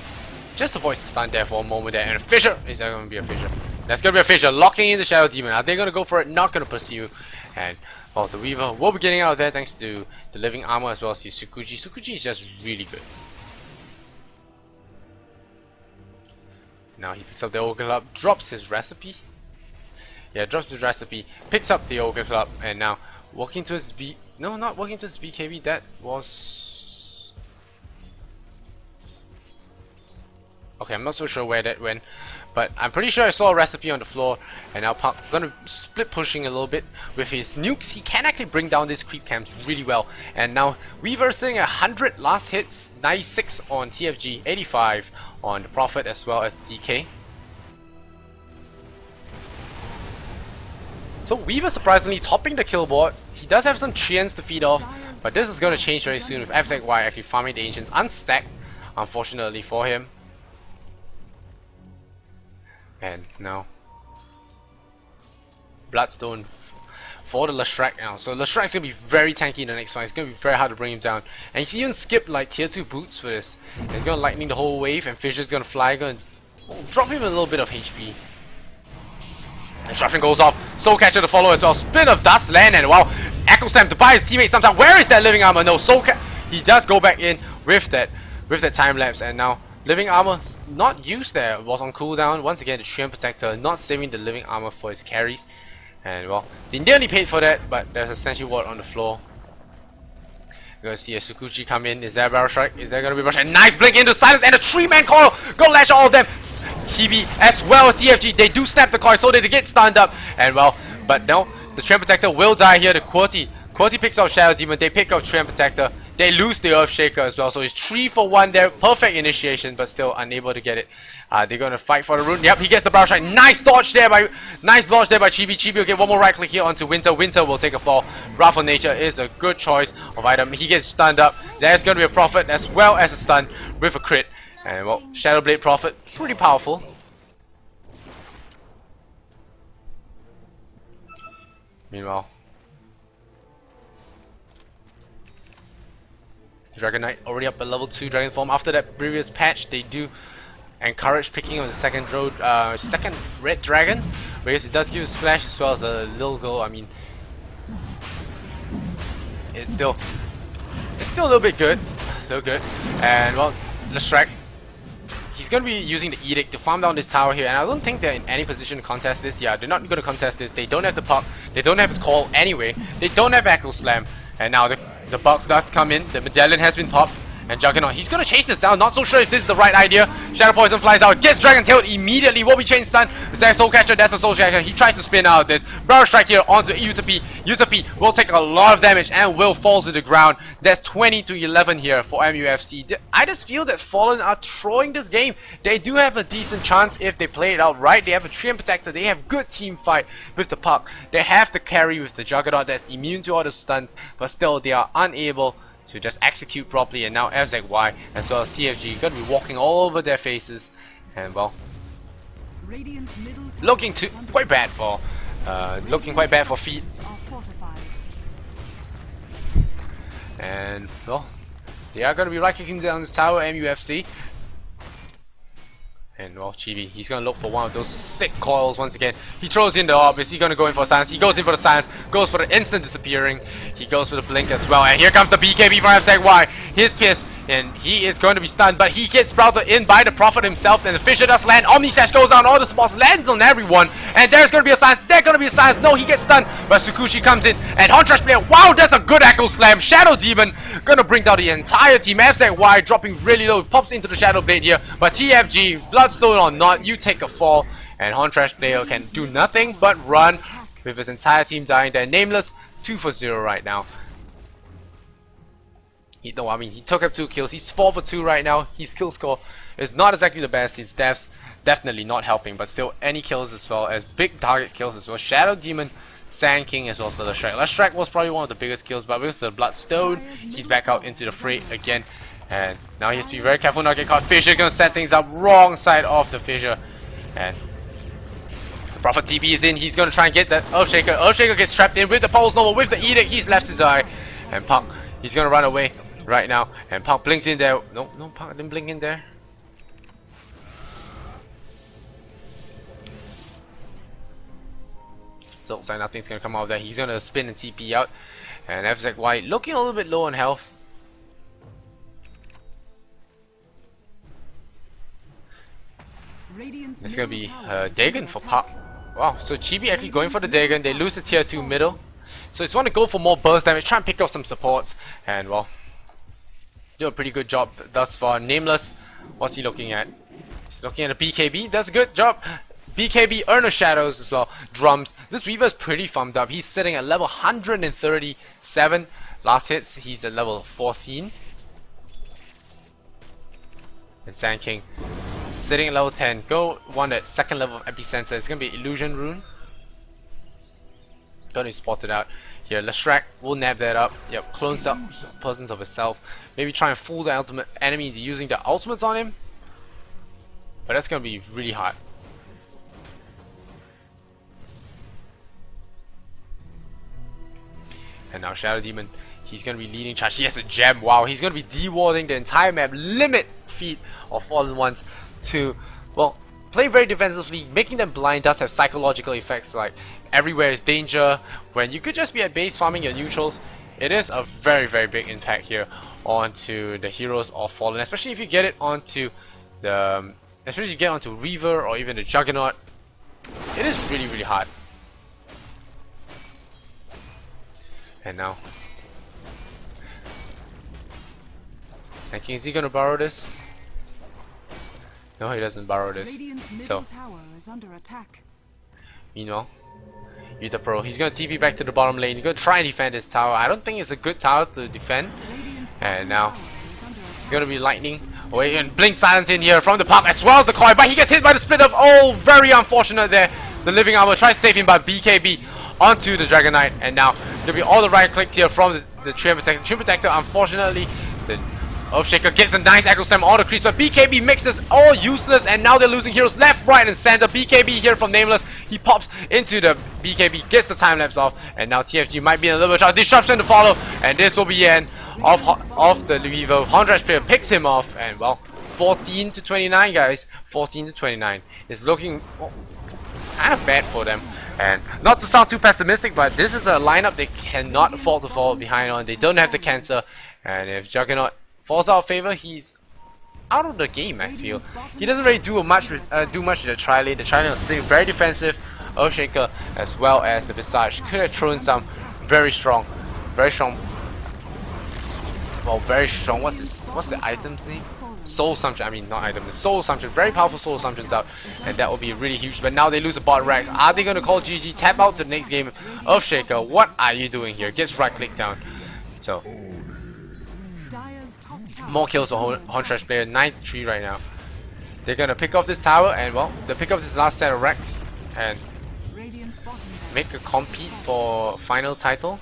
stun there for a moment there. And a fissure! Is that going to be a fissure? That's going to be a fissure, locking in the Shadow Demon. Are they going to go for it? Not going to pursue. And well, the Weaver will be getting out of there thanks to the living armor as well as his Shikuchi. Shikuchi is just really good. Now he picks up the Ogre Club, drops his recipe. Yeah, drops his recipe, picks up the Ogre Club, and now walking to his B. No, not walking to his BKB. That was. Okay, I'm not so sure where that went, but I'm pretty sure I saw a recipe on the floor. And now Puck's gonna split pushing a little bit with his nukes. He can actually bring down these creep camps really well. And now Weaver sitting at 100 last hits, 96 on TFG, 85 on the Prophet as well as DK. So Weaver surprisingly topping the kill board. He does have some Treants to feed off, but this is going to change very soon with FZY actually farming the Ancients unstacked, unfortunately for him. And now Bloodstone for the Leshrac now. So Leshrac's going to be very tanky in the next one. It's going to be very hard to bring him down. And he's even skipped like tier 2 boots for this. And he's going to lightning the whole wave, and Fissure's going to fly, going to drop him a little bit of HP. And Shrapnel goes off. Soul Catcher to follow as well. Spin of Dust land, and wow, Echo Slam to buy his teammate sometime. Where is that living armor? No, he does go back in with that time lapse, and now living armor not used there. It was on cooldown. Once again, the Treant Protector not saving the living armor for his carries. And well, they nearly paid for that, but there's a Sentry Ward on the floor. You're gonna see a Sukuchi come in. Is there a Barrel Strike? Is there gonna be a Barrel Strike? Nice blink into silence, and a 3-man coil! Go lash all of them! Kibi as well as TFG, they do snap the coil so they get stunned up. And well, but no, the Treant Protector will die here. The Qwerty picks up Shadow Demon, they pick up Treant Protector. They lose the Earthshaker as well, so it's 3 for 1 there. Perfect initiation, but still unable to get it. They're gonna fight for the rune. Yep, he gets the Barrel Strike. Nice dodge there by Chibi. Chibi will get one more right click here onto Winter. Winter will take a fall. Wrathful Nature is a good choice of item. He gets stunned up. There's gonna be a Prophet as well as a stun with a crit. And well, Shadow Blade Prophet, pretty powerful. Meanwhile, Dragon Knight already up at level 2 Dragon Form. After that previous patch, they do encourage picking on the second red dragon, because it does give a splash as well as a little go. I mean, it's still a little bit good, And well, Leshrac, he's gonna be using the Edict to farm down this tower here, and I don't think they're in any position to contest this. Yeah, they're not gonna contest this. They don't have the Puck, they don't have his call anyway, they don't have Echo Slam, and now the Bucks does come in. The medallion has been popped, And Juggernaut, he's gonna chase this down. Not so sure if this is the right idea. Shadow Poison flies out, gets Dragon Tailed immediately. Will be chain stun. Is there a Soul Catcher? That's a Soul Catcher. He tries to spin out of this. Barrel Strike here onto Utopie. Utopie will take a lot of damage and will fall to the ground. That's 20 to 11 here for MUFC. I just feel that Fallen are throwing this game. They do have a decent chance if they play it out right. They have a Treant Protector. They have good team fight with the puck. They have the carry with the Juggernaut that's immune to all the stuns, but still they are unable to just execute properly. And now FZY as well as TFG gonna be walking all over their faces, and well, looking quite bad for Feet. And well, they are gonna be right kicking down this tower, MUFC. And well, Chibi, he's gonna look for one of those sick coils once again. He throws in the orb. Is he gonna go in for silence? He goes in for the silence, goes for the instant disappearing. He goes for the blink as well. And here comes the BKB from FZY. He's pissed, and he is going to be stunned, but he gets sprouted in by the Prophet himself, and the Fissure does land. Omni Slash goes down, all the spots lands on everyone, and there's gonna be a silence. There's gonna be a silence. No, he gets stunned, but Tsukushi comes in, and Hontrash player, wow, that's a good Echo Slam. Shadow Demon gonna bring down the entire team. FZY dropping really low, pops into the Shadow Blade here, but TFG, Bloodstone or not, you take a fall, and Hontrash player can do nothing but run with his entire team dying there. Nameless 2 for 0 right now. He took up 2 kills. He's 4 for 2 right now. His kill score is not exactly the best. His deaths definitely not helping, but still any kills as well as big target kills as well. Shadow Demon, Sand King as well as Leshrac. Leshrac was probably one of the biggest kills, but with the Bloodstone, he's back out into the fray again. And now he has to be very careful not to get caught. Fissure gonna set things up wrong side of the Fissure. And the Prophet TP is in. He's gonna try and get the Earthshaker. Earthshaker gets trapped in with the Pulse Nova, with the Edict. He's left to die. And Puck, he's gonna run away right now, and Punk blinks in there. No, Punk didn't blink in there. So looks like nothing's gonna come out of there. He's gonna spin and TP out, and FZY looking a little bit low on health. It's gonna be Dagon for Puck. Wow, so Chibi actually going for the Dagon. They lose the tier 2 middle, so just want to go for more burst damage, try and pick up some supports, and well, do a pretty good job thus far. Nameless, what's he looking at? He's looking at a BKB. That's a good job. BKB, Earner Shadows as well. Drums. This Weaver's pretty farmed up. He's sitting at level 137. Last hits, he's at level 14. And Sand King sitting at level 10. Go one at second level of Epicenter. It's gonna be Illusion Rune. Gonna be spotted out here. Leshrac will nab that up. Yep, clones up persons of itself. Maybe try and fool the ultimate enemy into using the ultimates on him. But that's gonna be really hard. And now Shadow Demon, he's gonna be leading charge. He has a gem. Wow, he's gonna be dewarding the entire map. Limit Feet of Fallen Ones to, well, play very defensively. Making them blind does have psychological effects, like everywhere is danger. When you could just be at base farming your neutrals, it is a very, very big impact here onto the heroes of Fallen, especially if you get it onto the, especially if you get onto Reaver or even the Juggernaut. It is really, really hard. And now, thinking, is he gonna borrow this? No, he doesn't borrow this. So, meanwhile, Yuta Pro, he's gonna TP back to the bottom lane. He's gonna try and defend his tower. I don't think it's a good tower to defend. And now, he's gonna be lightning away and blink silence in here from the pump as well as the coin. But he gets hit by the split up. Oh, very unfortunate there. The living armor tries to save him, but BKB onto the Dragon Knight, and now there'll be all the right clicks here from the Treant Protector. Treant Protector, unfortunately, the Earthshaker gets a nice Echo Slam on the creeps, but BKB makes this all useless, and now they're losing heroes left, right, and center. BKB here from Nameless, he pops into the BKB, gets the time lapse off, and now TFG might be in a little bit of trouble. Disruption to follow, and this will be the end of the Louisville. Hondrash player picks him off, and well, 14 to 29, guys. 14 to 29 is looking, well, kind of bad for them. And not to sound too pessimistic, but this is a lineup they cannot afford to fall behind on. They don't have the cancer, and if Juggernaut falls out of favor, he's out of the game. I feel he doesn't really do much with the tri-lane. The tri-lane is sitting very defensive. Earthshaker as well as the Visage could have thrown some very strong. Well, very strong. What's this? what's the item's name? Soul Assumption. I mean, not item. The Soul Assumption. Very powerful Soul Assumptions out, and that will be really huge. But now they lose a bot Rex. Are they gonna call GG? Tap out to the next game of Shaker. What are you doing here? Gets right click down. So more kills for Horn Trash player. 93 right now. They're gonna pick off this tower, and well, they pick off this last set of Rex and make a compete for final title.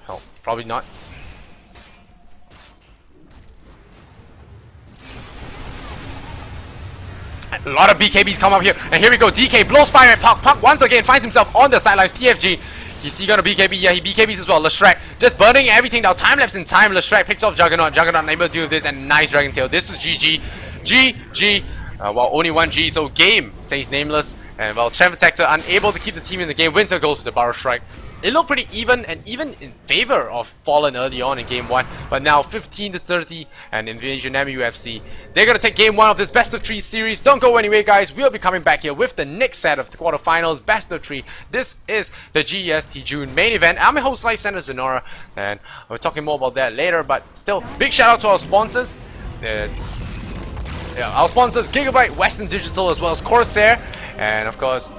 Hell, probably not. A lot of BKBs come up here, and here we go. DK blows fire at Puck. Puck once again finds himself on the sidelines. TFG. Is he gonna BKB? Yeah, he BKBs as well. Leshrac just burning everything down. Time lapse in time. Leshrac picks off Juggernaut. Juggernaut unable to deal with this, and nice Dragon Tail. This is GG. GG. Well, only one G, so game says nameless. And well, Champ Protector unable to keep the team in the game. Winter goes with the Barrow Strike. It looked pretty even, and even in favor of Fallen early on in game 1. But now 15 to 30 and Invasion MUFC. They're gonna take game 1 of this best of 3 series. Don't go anywhere, guys. We'll be coming back here with the next set of the quarterfinals, best of 3. This is the GEST June main event. I'm your host, Lysander Zenora, and we're talking more about that later. But still, big shout out to our sponsors. Our sponsors, Gigabyte, Western Digital, as well as Corsair, and of course,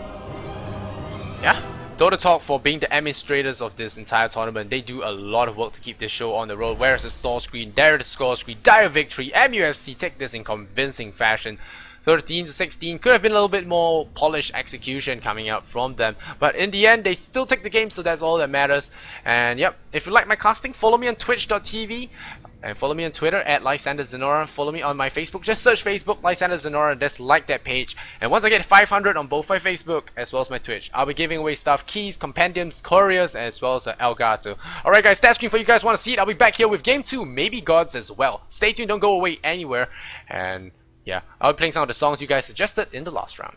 yeah, Dota Talk for being the administrators of this entire tournament. They do a lot of work to keep this show on the road. Where is the store screen? There is the score screen. Dire victory. MUFC take this in convincing fashion. 13 to 16. Could have been a little bit more polished execution coming out from them, but in the end, they still take the game, so that's all that matters. And yep, if you like my casting, follow me on twitch.tv. And follow me on Twitter at Lysander Zenora. Follow me on my Facebook. Just search Facebook, Lysander Zenora, and just like that page. And once I get 500 on both my Facebook as well as my Twitch, I'll be giving away stuff, keys, compendiums, couriers, as well as Elgato. Alright guys, stat screen for you guys want to see it. I'll be back here with game 2, maybe Gods as well. Stay tuned, don't go away anywhere. And yeah, I'll be playing some of the songs you guys suggested in the last round.